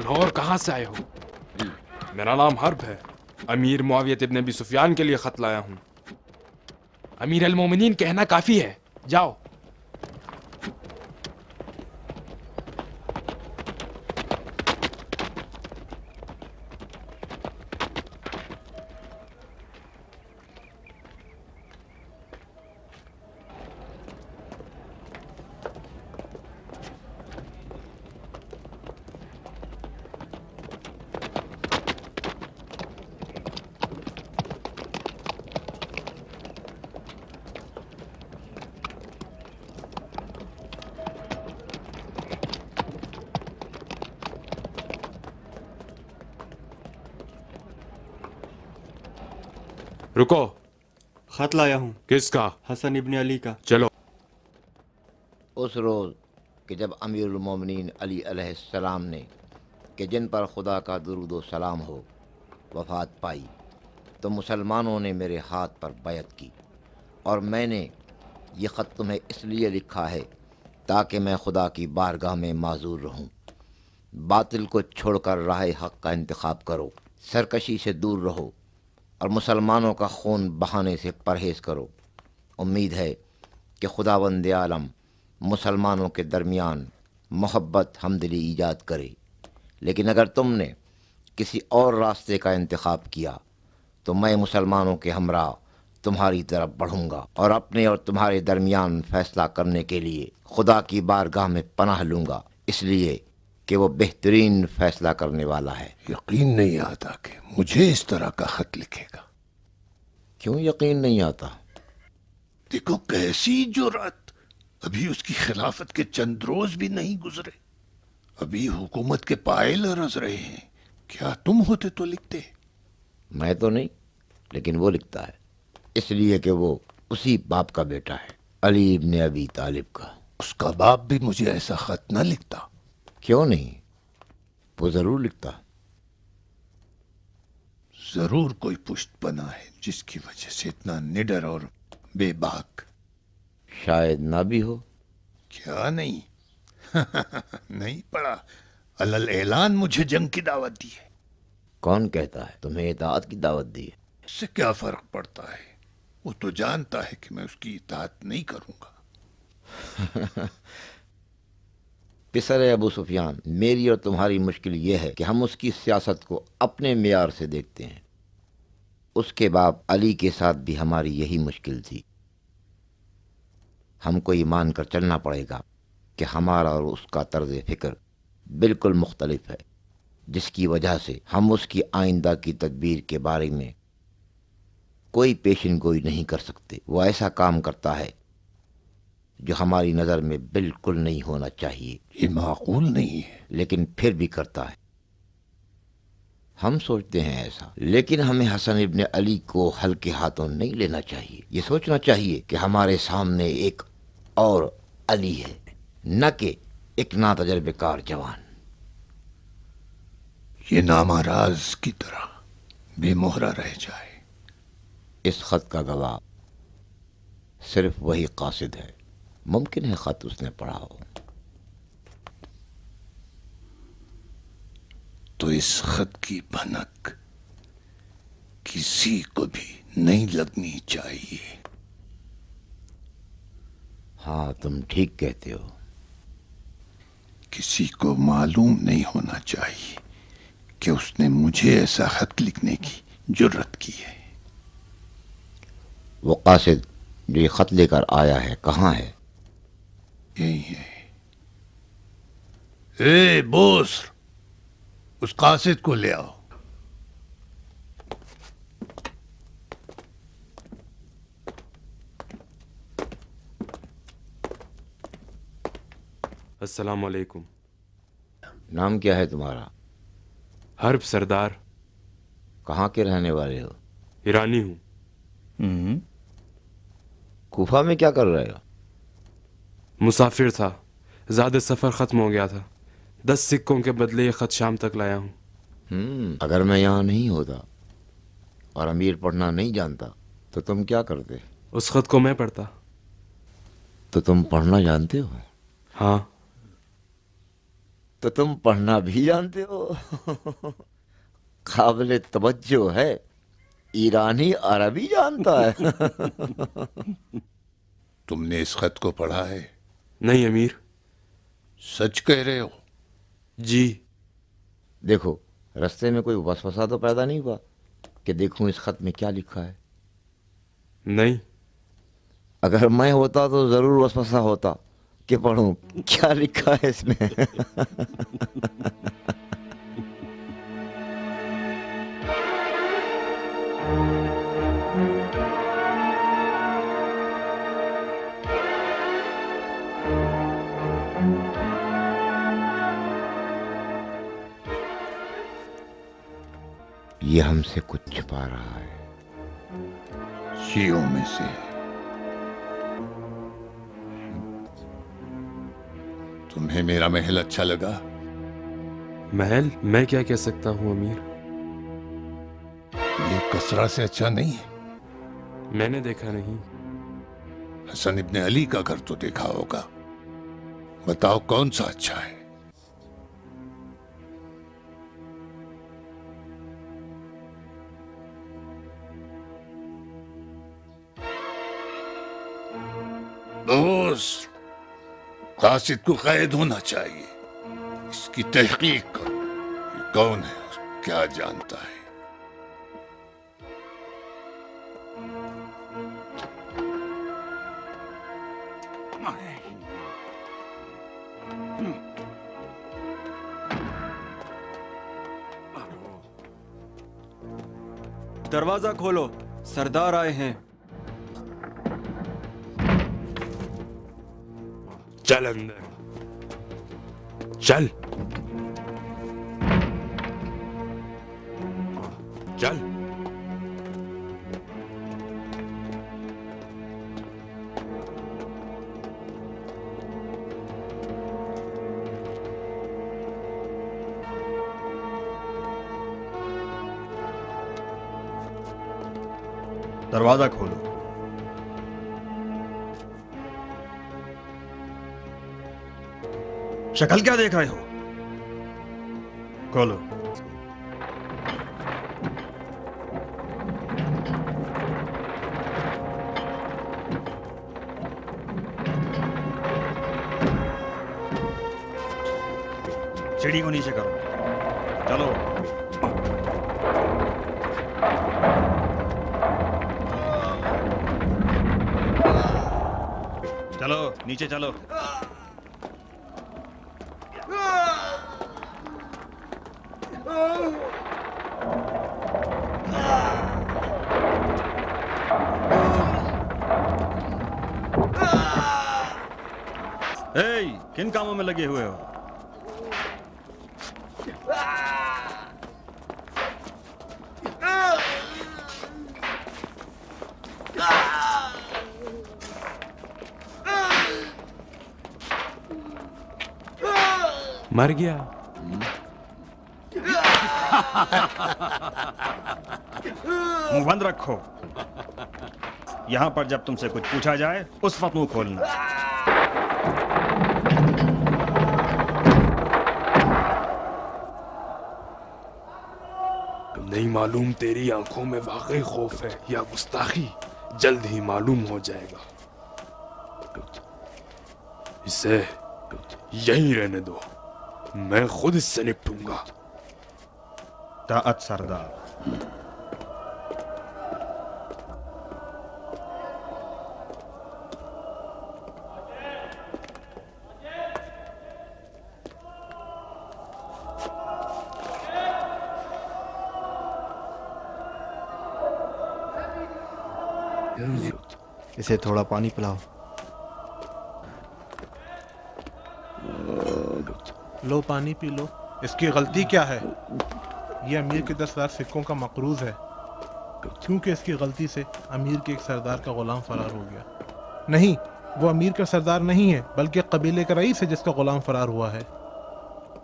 کون ہو اور کہاں سے آئے ہو؟ میرا نام حرب ہے، امیر معاویہ ابن ابی سفیان کے لیے خط لایا ہوں۔ امیر المومنین کہنا کافی ہے، جاؤ۔ رکو، خط لایا ہوں۔ کس کا؟ حسن ابن علی کا۔ چلو۔ اس روز کہ جب امیر المومنین علی علیہ السلام نے کہ جن پر خدا کا درود و سلام ہو وفات پائی، تو مسلمانوں نے میرے ہاتھ پر بیعت کی، اور میں نے یہ خط تمہیں اس لیے لکھا ہے تاکہ میں خدا کی بارگاہ میں معذور رہوں۔ باطل کو چھوڑ کر راہ حق کا انتخاب کرو، سرکشی سے دور رہو، اور مسلمانوں کا خون بہانے سے پرہیز کرو۔ امید ہے کہ خداوند عالم مسلمانوں کے درمیان محبت ہمدلی ایجاد کرے، لیکن اگر تم نے کسی اور راستے کا انتخاب کیا تو میں مسلمانوں کے ہمراہ تمہاری طرف بڑھوں گا اور اپنے اور تمہارے درمیان فیصلہ کرنے کے لیے خدا کی بارگاہ میں پناہ لوں گا، اس لیے کہ وہ بہترین فیصلہ کرنے والا ہے۔ یقین نہیں آتا کہ مجھے اس طرح کا خط لکھے گا۔ کیوں یقین نہیں آتا؟ دیکھو کیسی جرأت! ابھی اس کی خلافت کے چند روز بھی نہیں گزرے، ابھی حکومت کے پائے لرز رہے ہیں۔ کیا تم ہوتے تو لکھتے؟ میں تو نہیں، لیکن وہ لکھتا ہے، اس لیے کہ وہ اسی باپ کا بیٹا ہے، علی ابن ابی طالب کا۔ اس کا باپ بھی مجھے ایسا خط نہ لکھتا۔ کیوں نہیں؟ وہ ضرور لکھتا۔ ضرور کوئی پشت پناہ ہے جس کی وجہ سے اتنا نڈر اور بے باک۔ شاید نہ بھی ہو۔ کیا نہیں؟ نہیں پڑا، علل اعلان مجھے جنگ کی دعوت دی ہے۔ کون کہتا ہے تمہیں اطاعت کی دعوت دی ہے؟ اس سے کیا فرق پڑتا ہے؟ وہ تو جانتا ہے کہ میں اس کی اطاعت نہیں کروں گا۔ پسر ابو سفیان، میری اور تمہاری مشکل یہ ہے کہ ہم اس کی سیاست کو اپنے معیار سے دیکھتے ہیں۔ اس کے باپ علی کے ساتھ بھی ہماری یہی مشکل تھی۔ ہم کو یہ مان کر چلنا پڑے گا کہ ہمارا اور اس کا طرز فکر بالکل مختلف ہے، جس کی وجہ سے ہم اس کی آئندہ کی تدبیر کے بارے میں کوئی پیشن گوئی نہیں کر سکتے۔ وہ ایسا کام کرتا ہے جو ہماری نظر میں بالکل نہیں ہونا چاہیے، یہ معقول نہیں ہے۔ لیکن پھر بھی کرتا ہے۔ ہم سوچتے ہیں ایسا، لیکن ہمیں حسن ابن علی کو ہلکے ہاتھوں نہیں لینا چاہیے۔ یہ سوچنا چاہیے کہ ہمارے سامنے ایک اور علی ہے، نہ کہ ایک ناتجربہ کار جوان۔ یہ نامہ راز کی طرح بے مہرہ رہ جائے۔ اس خط کا گواہ صرف وہی قاصد ہے۔ ممکن ہے خط اس نے پڑھا ہو۔ تو اس خط کی بھنک کسی کو بھی نہیں لگنی چاہیے۔ ہاں، تم ٹھیک کہتے ہو۔ کسی کو معلوم نہیں ہونا چاہیے کہ اس نے مجھے ایسا خط لکھنے کی جرت کی ہے۔ وہ قاصد جو یہ خط لے کر آیا ہے کہاں ہے؟ یہی ہے۔ اے بوسر، اس قاصد کو لے آؤ۔ السلام علیکم۔ نام کیا ہے تمہارا؟ حرب سردار، کہاں کے رہنے والے ہو؟ ایرانی ہوں۔ کوفہ میں کیا کر رہے ہو؟ مسافر تھا، زیادہ سفر ختم ہو گیا تھا، 10 سکوں کے بدلے یہ خط شام تک لایا ہوں۔ اگر میں یہاں نہیں ہوتا اور امیر پڑھنا نہیں جانتا تو تم کیا کرتے؟ اس خط کو میں پڑھتا۔ تو تم پڑھنا جانتے ہو؟ ہاں۔ تو تم پڑھنا بھی جانتے ہو؟ قابل توجہ ہے، ایرانی عربی جانتا ہے۔ تم نے اس خط کو پڑھا ہے؟ نہیں امیر۔ سچ کہہ رہے ہو؟ جی۔ دیکھو رستے میں کوئی وسوسہ تو پیدا نہیں ہوا کہ دیکھوں اس خط میں کیا لکھا ہے؟ نہیں۔ اگر میں ہوتا تو ضرور وسوسہ ہوتا کہ پڑھوں کیا لکھا ہے اس میں۔ یہ ہم سے کچھ چھپا رہا ہے۔ شیعوں میں سے تمہیں میرا محل اچھا لگا؟ محل میں کیا کہہ سکتا ہوں امیر؟ یہ کسرا سے اچھا نہیں ہے؟ میں نے دیکھا نہیں۔ حسن ابن علی کا گھر تو دیکھا ہوگا، بتاؤ کون سا اچھا ہے؟ دوست، قاصد کو قید ہونا چاہیے، اس کی تحقیق کرو، یہ کون ہے اور کیا جانتا ہے۔ دروازہ کھولو، سردار آئے ہیں۔ چل اندر چل چل۔ دروازہ کھولو۔ شکل کیا دیکھ رہے ہو؟ کھولو۔ سیڑھی کو نیچے کرو، چلو۔ چلو نیچے چلو۔ کن کاموں میں لگے ہوئے ہو؟ مر گیا۔ منہ بند رکھو، یہاں پر جب تم سے کچھ پوچھا جائے اس وقت منہ کھولنا۔ نہیں معلوم تیری آنکھوں میں واقعی خوف ہے یا گستاخی، جلد ہی معلوم ہو جائے گا۔ اسے یہیں رہنے دو، میں خود اس سے نپٹوں گا۔ طاعت سردار۔ اسے تھوڑا پانی پلاؤ۔ لو پانی پی لو۔ اس کی غلطی کیا ہے؟ یہ امیر کے 10,000 سکوں کا مقروض ہے، کیونکہ اس کی غلطی سے امیر کے ایک سردار کا غلام فرار ہو گیا۔ نہیں، وہ امیر کا سردار نہیں ہے بلکہ قبیلے کا رئیس ہے جس کا غلام فرار ہوا ہے۔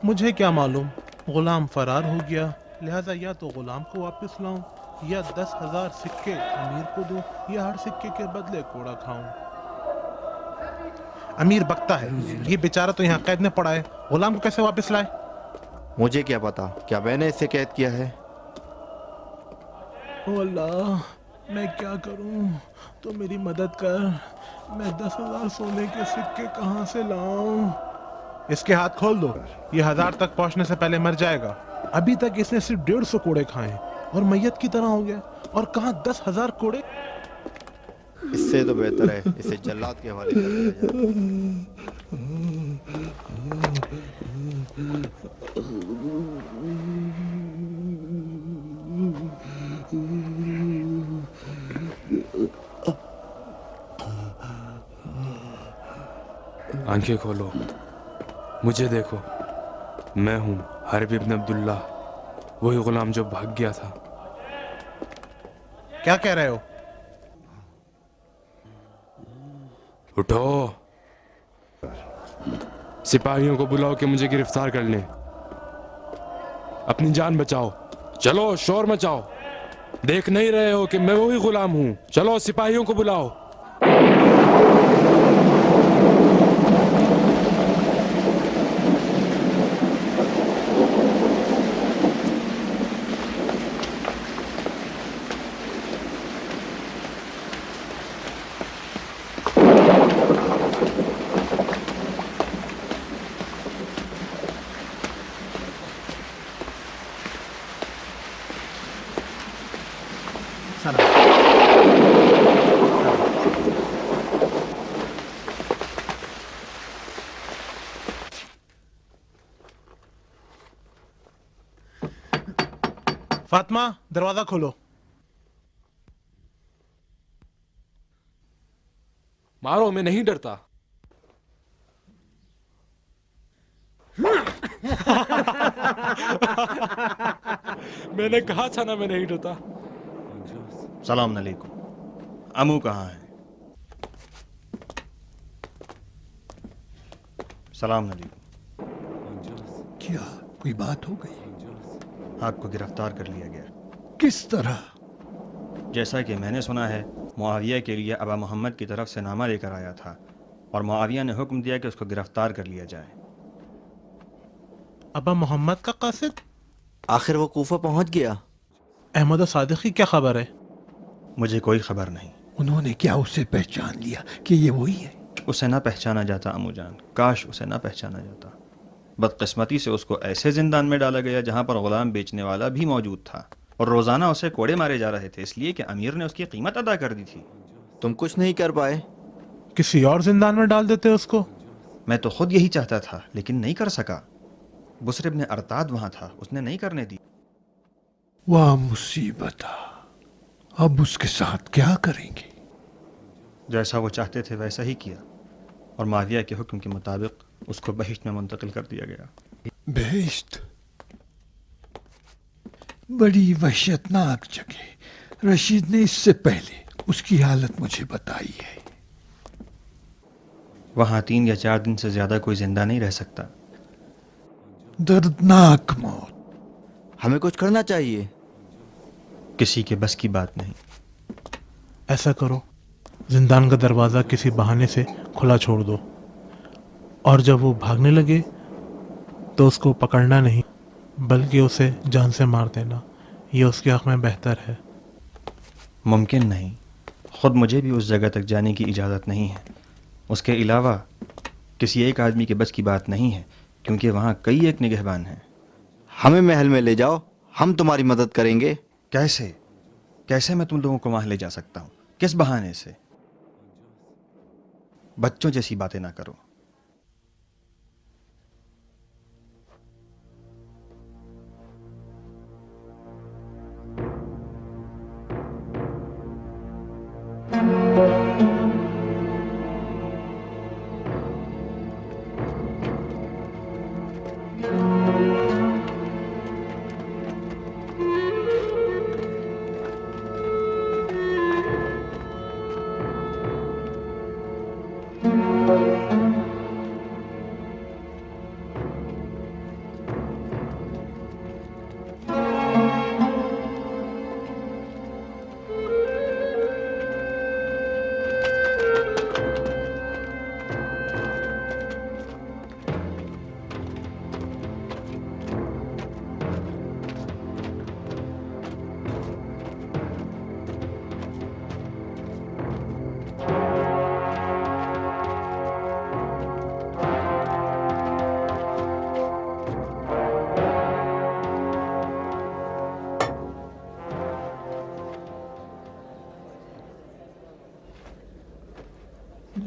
مجھے کیا معلوم، غلام فرار ہو گیا، لہذا یا تو غلام کو واپس لاؤں یا 10,000 سکے امیر کو دوں یا ہر سکے کے بدلے کوڑا کھاؤں۔ امیر بکتا ہے، یہ بیچارہ تو یہاں قید میں پڑا ہے، غلام کو کیسے واپس لائے؟ مجھے کیا پتا کیا میں نے اسے قید کیا ہے؟ او اللہ، میں کیا کروں؟ تو میری مدد کر، میں 10,000 سونے کے سکے کہاں سے لاؤں؟ اس کے ہاتھ کھول دو، یہ 1000 تک پہنچنے سے پہلے مر جائے گا۔ ابھی تک اس نے صرف 150 کوڑے کھائے ہیں اور میت کی طرح ہو گیا، اور کہاں 10,000 کوڑے؟ اس سے تو بہتر ہے اسے جلاد کے حوالے کر دیا جائے۔ آنکھیں کھولو، مجھے دیکھو، میں ہوں حرب ابن عبداللہ، وہی غلام جو بھاگ گیا تھا۔ کیا کہہ رہے ہو؟ اٹھو، سپاہیوں کو بلاؤ کہ مجھے گرفتار کر لیں، اپنی جان بچاؤ، چلو شور مچاؤ، دیکھ نہیں رہے ہو کہ میں وہی غلام ہوں؟ چلو سپاہیوں کو بلاؤ۔ فاطمہ، دروازہ کھولو۔ مارو، میں نہیں ڈرتا۔ میں نے کہا تھا نا میں نہیں ڈرتا۔ سلام علیکم، امو کہاں ہے؟ سلام علیکم۔ کیا کوئی بات ہو گئی؟ آپ کو گرفتار کر لیا گیا۔ کس طرح؟ جیسا کہ میں نے سنا ہے، معاویہ کے لیے ابا محمد کی طرف سے نامہ لے کر آیا تھا، اور معاویہ نے حکم دیا کہ اس کو گرفتار کر لیا جائے۔ ابا محمد کا قاصد؟ آخر وہ کوفہ پہنچ گیا؟ احمد صادق کی کیا خبر ہے؟ مجھے کوئی خبر نہیں۔ انہوں نے کیا اسے پہچان لیا کہ یہ وہی ہے؟ اسے نہ پہچانا جاتا امو جان، کاش اسے نہ پہچانا جاتا۔ بدقسمتی سے اس کو ایسے زندان میں ڈالا گیا جہاں پر غلام بیچنے والا بھی موجود تھا، اور روزانہ اسے کوڑے مارے جا رہے تھے، اس لیے کہ امیر نے اس کی قیمت ادا کر دی تھی۔ تم کچھ نہیں کر پائے؟ کسی اور زندان میں ڈال دیتے اس کو۔ میں تو خود یہی چاہتا تھا لیکن نہیں کر سکا۔ بسر ابن ارتاد وہاں تھا، اس نے نہیں کرنے دی۔ واہ مصیبت، اب اس کے ساتھ کیا کریں گے؟ جیسا وہ چاہتے تھے ویسا ہی کیا، اور معاویہ کے حکم کے مطابق اس کو بہشت میں منتقل کر دیا گیا۔ بہشت؟ بڑی وحشتناک جگہ، رشید نے اس سے پہلے اس کی حالت مجھے بتائی ہے۔ وہاں 3 یا 4 دن سے زیادہ کوئی زندہ نہیں رہ سکتا۔ دردناک موت۔ ہمیں کچھ کرنا چاہیے۔ کسی کے بس کی بات نہیں۔ ایسا کرو، زندان کا دروازہ کسی بہانے سے کھلا چھوڑ دو، اور جب وہ بھاگنے لگے تو اس کو پکڑنا نہیں بلکہ اسے جان سے مار دینا، یہ اس کے حق میں بہتر ہے۔ ممکن نہیں، خود مجھے بھی اس جگہ تک جانے کی اجازت نہیں ہے۔ اس کے علاوہ کسی ایک آدمی کے بس کی بات نہیں ہے، کیونکہ وہاں کئی ایک نگہبان ہیں۔ ہمیں محل میں لے جاؤ، ہم تمہاری مدد کریں گے۔ کیسے میں تم لوگوں کو وہاں لے جا سکتا ہوں؟ کس بہانے سے؟ بچوں جیسی باتیں نہ کرو۔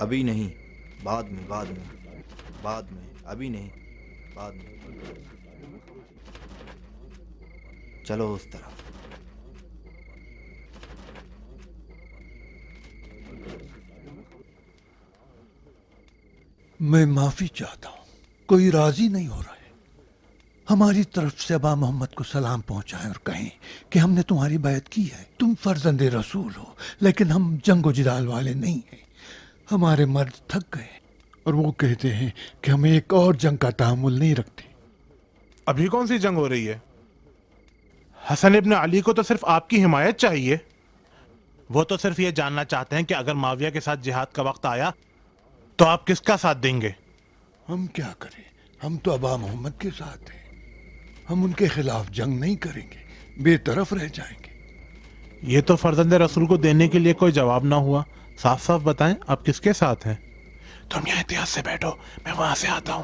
ابھی نہیں، بعد میں، بعد میں، بعد میں، ابھی نہیں، بعد میں. چلو اس طرف. میں معافی چاہتا ہوں، کوئی راضی نہیں ہو رہا ہے. ہماری طرف سے ابا محمد کو سلام پہنچائیں اور کہیں کہ ہم نے تمہاری بیعت کی ہے. تم فرزند رسول ہو، لیکن ہم جنگ و جدال والے نہیں ہیں. ہمارے مرد تھک گئے اور وہ کہتے ہیں کہ ہم ایک اور جنگ کا تحمل نہیں رکھتے. ابھی کون سی جنگ ہو رہی ہے؟ حسن ابن علی کو تو صرف آپ کی حمایت چاہیے. وہ تو صرف یہ جاننا چاہتے ہیں کہ اگر معاویہ کے ساتھ جہاد کا وقت آیا تو آپ کس کا ساتھ دیں گے؟ ہم کیا کریں، ہم تو ابا محمد کے ساتھ ہیں. ہم ان کے خلاف جنگ نہیں کریں گے، بے طرف رہ جائیں گے. یہ تو فرزند رسول کو دینے کے لیے کوئی جواب نہ ہوا. صاف صاف بتائیں آپ کس کے ساتھ ہیں؟ تم یہاں احتیاط سے بیٹھو، میں وہاں سے آتا ہوں.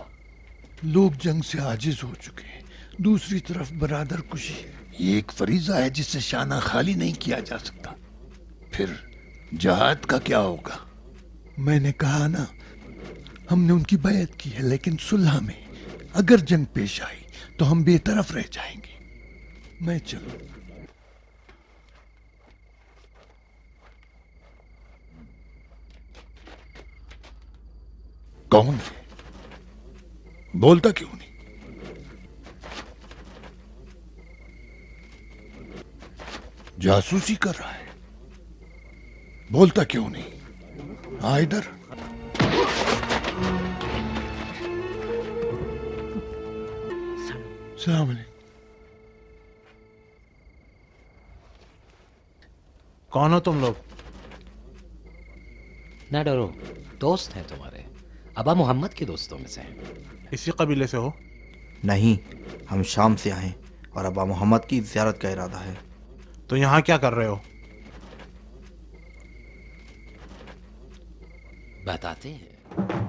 لوگ جنگ سے عاجز ہو چکے ہیں. دوسری طرف برادر کشی ہے. یہ ایک فریضہ ہے جس سے شانہ خالی نہیں کیا جا سکتا. پھر جہاد کا کیا ہوگا؟ میں نے کہا نا، ہم نے ان کی بیعت کی ہے، لیکن صلح میں اگر جنگ پیش آئی تو ہم بے طرف رہ جائیں گے. میں چلوں؟ کون ہے؟ بولتا کیوں نہیں؟ جاسوسی کر رہا ہے. بولتا کیوں نہیں؟ آ ادھر. السلام علیکم. کون ہو تم لوگ؟ نہ ڈرو، دوست ہیں تمہارے، ابا محمد کے دوستوں میں سے ہیں. اسی قبیلے سے ہو؟ نہیں، ہم شام سے آئے اور ابا محمد کی زیارت کا ارادہ ہے. تو یہاں کیا کر رہے ہو؟ بتاتے ہیں.